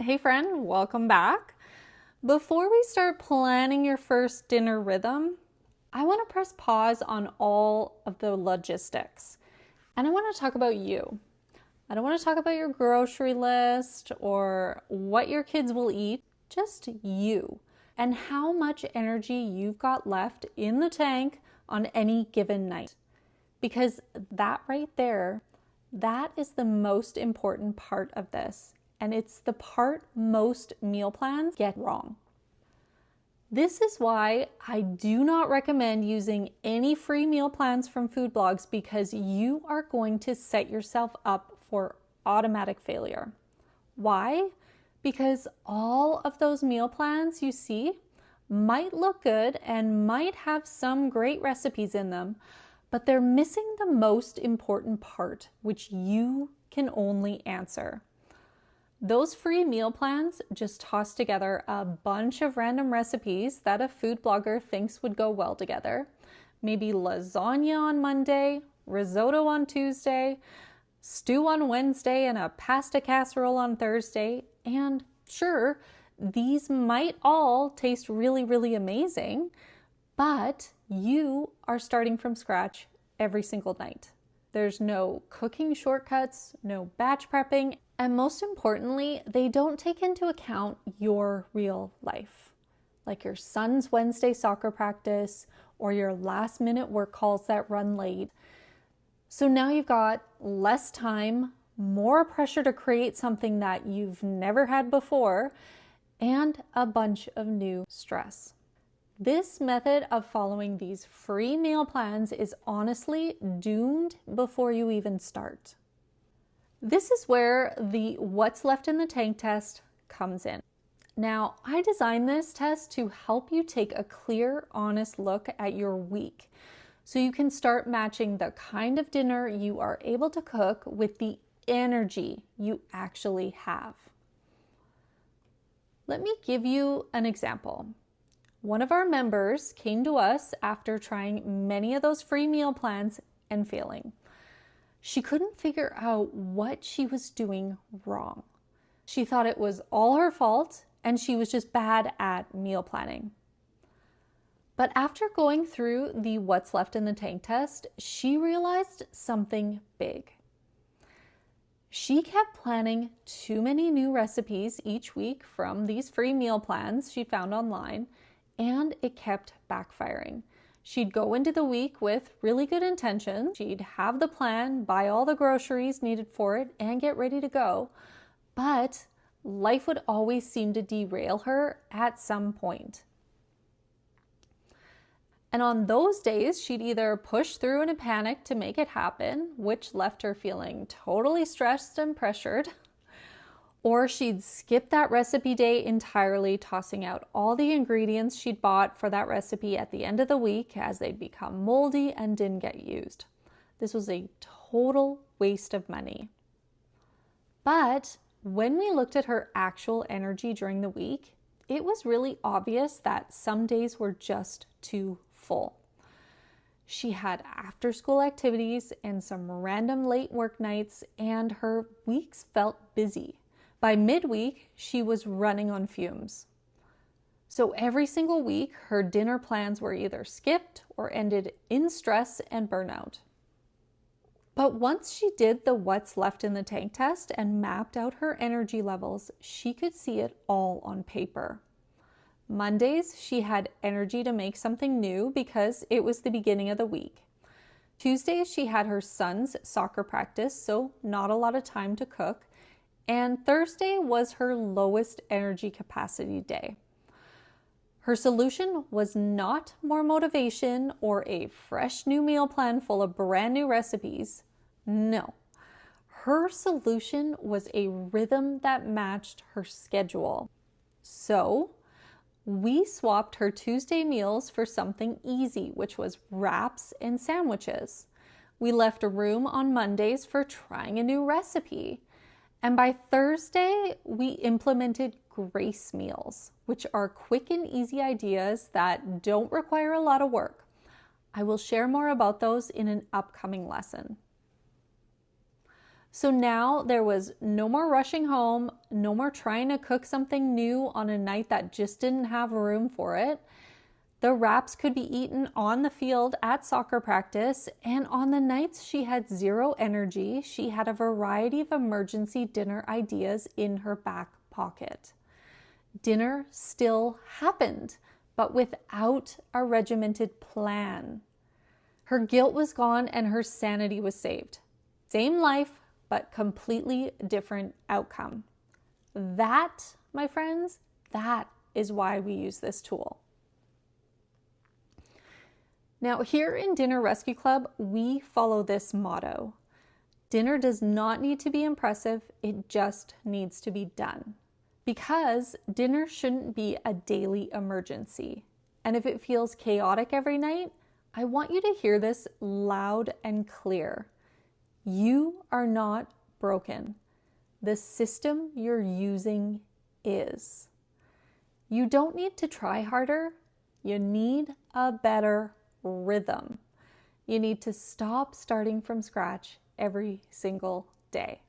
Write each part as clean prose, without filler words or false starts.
Hey friend, welcome back. Before we start planning your first dinner rhythm, I want to press pause on all of the logistics. And I want to talk about you. I don't want to talk about your grocery list or what your kids will eat, just you and how much energy you've got left in the tank on any given night. Because that right there, that is the most important part of this. And it's the part most meal plans get wrong. This is why I do not recommend using any free meal plans from food blogs, because you are going to set yourself up for automatic failure. Why? Because all of those meal plans you see might look good and might have some great recipes in them, but they're missing the most important part, which you can only answer. Those free meal plans just toss together a bunch of random recipes that a food blogger thinks would go well together. Maybe lasagna on Monday, risotto on Tuesday, stew on Wednesday, and a pasta casserole on Thursday. And sure, these might all taste really, really amazing, but you are starting from scratch every single night. There's no cooking shortcuts, no batch prepping, and most importantly, they don't take into account your real life, like your son's Wednesday soccer practice or your last minute work calls that run late. So now you've got less time, more pressure to create something that you've never had before, and a bunch of new stress. This method of following these free meal plans is honestly doomed before you even start. This is where the what's left in the tank test comes in. Now, I designed this test to help you take a clear, honest look at your week, so you can start matching the kind of dinner you are able to cook with the energy you actually have. Let me give you an example. One of our members came to us after trying many of those free meal plans and failing. She couldn't figure out what she was doing wrong. She thought it was all her fault and she was just bad at meal planning. But after going through the what's left in the tank test, she realized something big. She kept planning too many new recipes each week from these free meal plans she found online, and it kept backfiring. She'd go into the week with really good intentions. She'd have the plan, buy all the groceries needed for it, and get ready to go. But life would always seem to derail her at some point. And on those days, she'd either push through in a panic to make it happen, which left her feeling totally stressed and pressured, or she'd skip that recipe day entirely, tossing out all the ingredients she'd bought for that recipe at the end of the week as they'd become moldy and didn't get used. This was a total waste of money. But when we looked at her actual energy during the week, it was really obvious that some days were just too full. She had after-school activities and some random late work nights, and her weeks felt busy. By midweek, she was running on fumes. So every single week, her dinner plans were either skipped or ended in stress and burnout. But once she did the what's left in the tank test and mapped out her energy levels, she could see it all on paper. Mondays, she had energy to make something new because it was the beginning of the week. Tuesdays, she had her son's soccer practice, so not a lot of time to cook. And Thursday was her lowest energy capacity day. Her solution was not more motivation or a fresh new meal plan full of brand new recipes. No, her solution was a rhythm that matched her schedule. So we swapped her Tuesday meals for something easy, which was wraps and sandwiches. We left a room on Mondays for trying a new recipe. And by Thursday, we implemented grace meals, which are quick and easy ideas that don't require a lot of work. I will share more about those in an upcoming lesson. So now there was no more rushing home, no more trying to cook something new on a night that just didn't have room for it. The wraps could be eaten on the field at soccer practice, and on the nights she had zero energy, she had a variety of emergency dinner ideas in her back pocket. Dinner still happened, but without a regimented plan. Her guilt was gone and her sanity was saved. Same life, but completely different outcome. That, my friends, that is why we use this tool. Now, here in Dinner Rescue Club, we follow this motto. Dinner does not need to be impressive, it just needs to be done. Because dinner shouldn't be a daily emergency. And if it feels chaotic every night, I want you to hear this loud and clear. You are not broken. The system you're using is. You don't need to try harder. You need a better rhythm. You need to stop starting from scratch every single day.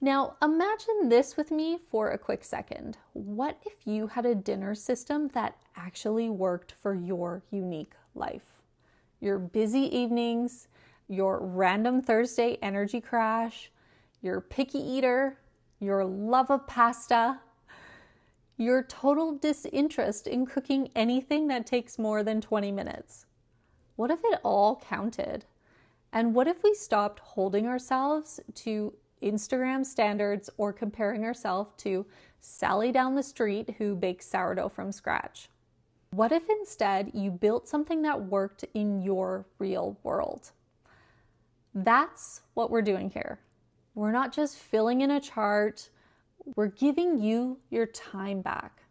Now, imagine this with me for a quick second. What if you had a dinner system that actually worked for your unique life? Your busy evenings, your random Thursday energy crash, your picky eater, your love of pasta, your total disinterest in cooking anything that takes more than 20 minutes. What if it all counted? And what if we stopped holding ourselves to Instagram standards or comparing ourselves to Sally down the street who bakes sourdough from scratch? What if instead you built something that worked in your real world? That's what we're doing here. We're not just filling in a chart, we're giving you your time back.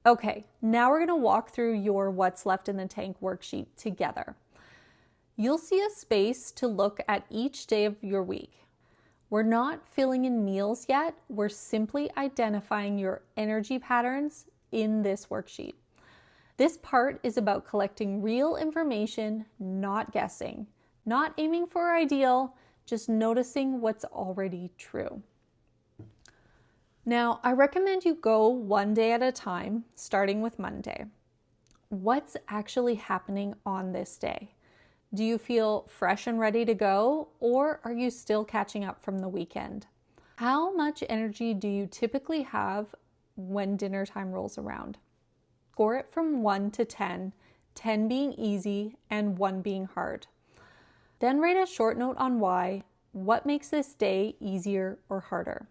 Okay, now we're going to walk through your What's Left in the Tank worksheet together. You'll see a space to look at each day of your week. We're not filling in meals yet, we're simply identifying your energy patterns in this worksheet. This part is about collecting real information, not guessing, not aiming for ideal, just noticing what's already true. Now, I recommend you go one day at a time, starting with Monday. What's actually happening on this day? Do you feel fresh and ready to go, or are you still catching up from the weekend? How much energy do you typically have when dinner time rolls around? Score it from 1 to 10, 10 being easy and 1 being hard. Then write a short note on why. What makes this day easier or harder?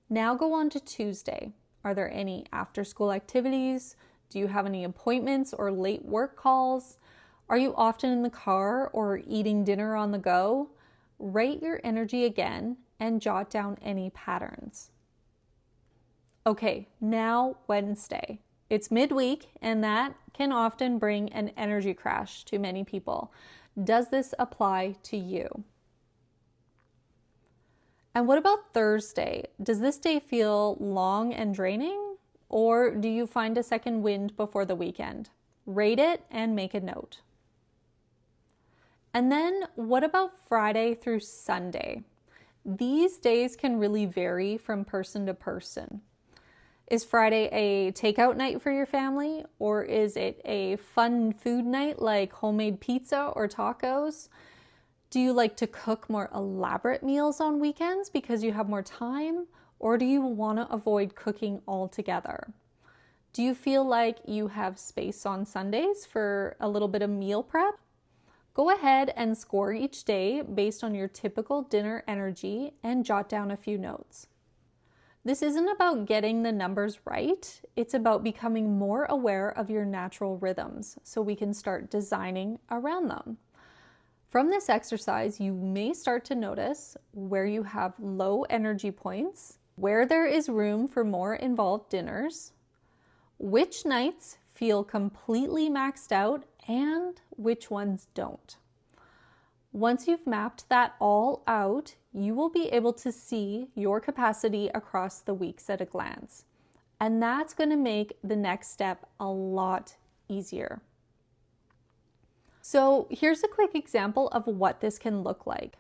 Now go on to Tuesday. Are there any after-school activities? Do you have any appointments or late work calls? Are you often in the car or eating dinner on the go? Rate your energy again and jot down any patterns. Okay, now Wednesday. It's midweek and that can often bring an energy crash to many people. Does this apply to you? And what about Thursday? Does this day feel long and draining? Or do you find a second wind before the weekend? Rate it and make a note. And then what about Friday through Sunday? These days can really vary from person to person. Is Friday a takeout night for your family? Or is it a fun food night like homemade pizza or tacos? Do you like to cook more elaborate meals on weekends because you have more time? Or do you want to avoid cooking altogether? Do you feel like you have space on Sundays for a little bit of meal prep? Go ahead and score each day based on your typical dinner energy and jot down a few notes. This isn't about getting the numbers right. It's about becoming more aware of your natural rhythms so we can start designing around them. From this exercise, you may start to notice where you have low energy points, where there is room for more involved dinners, which nights feel completely maxed out, and which ones don't. Once you've mapped that all out, you will be able to see your capacity across the weeks at a glance. And that's going to make the next step a lot easier. So here's a quick example of what this can look like.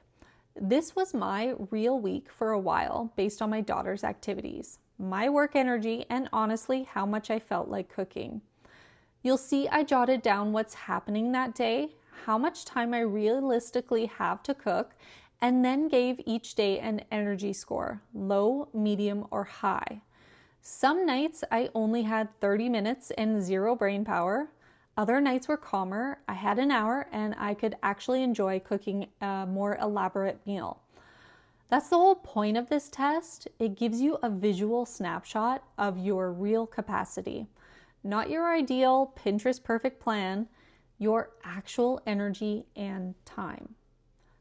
This was my real week for a while based on my daughter's activities, my work energy, and honestly, how much I felt like cooking. You'll see I jotted down what's happening that day, how much time I realistically have to cook, and then gave each day an energy score, low, medium, or high. Some nights I only had 30 minutes and zero brain power. Other nights were calmer, I had an hour, and I could actually enjoy cooking a more elaborate meal. That's the whole point of this test. It gives you a visual snapshot of your real capacity. Not your ideal Pinterest perfect plan, your actual energy and time.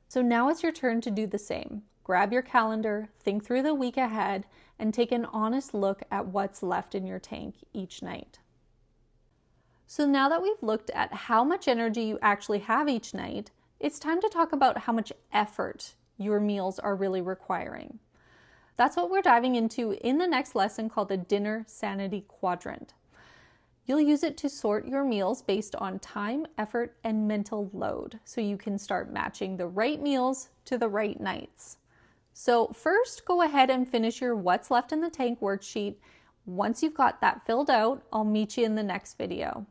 So now it's your turn to do the same. Grab your calendar, think through the week ahead, and take an honest look at what's left in your tank each night. So now that we've looked at how much energy you actually have each night, it's time to talk about how much effort your meals are really requiring. That's what we're diving into in the next lesson called the Dinner Sanity Quadrant. You'll use it to sort your meals based on time, effort, and mental load, so you can start matching the right meals to the right nights. So first, go ahead and finish your What's Left in the Tank worksheet. Once you've got that filled out, I'll meet you in the next video.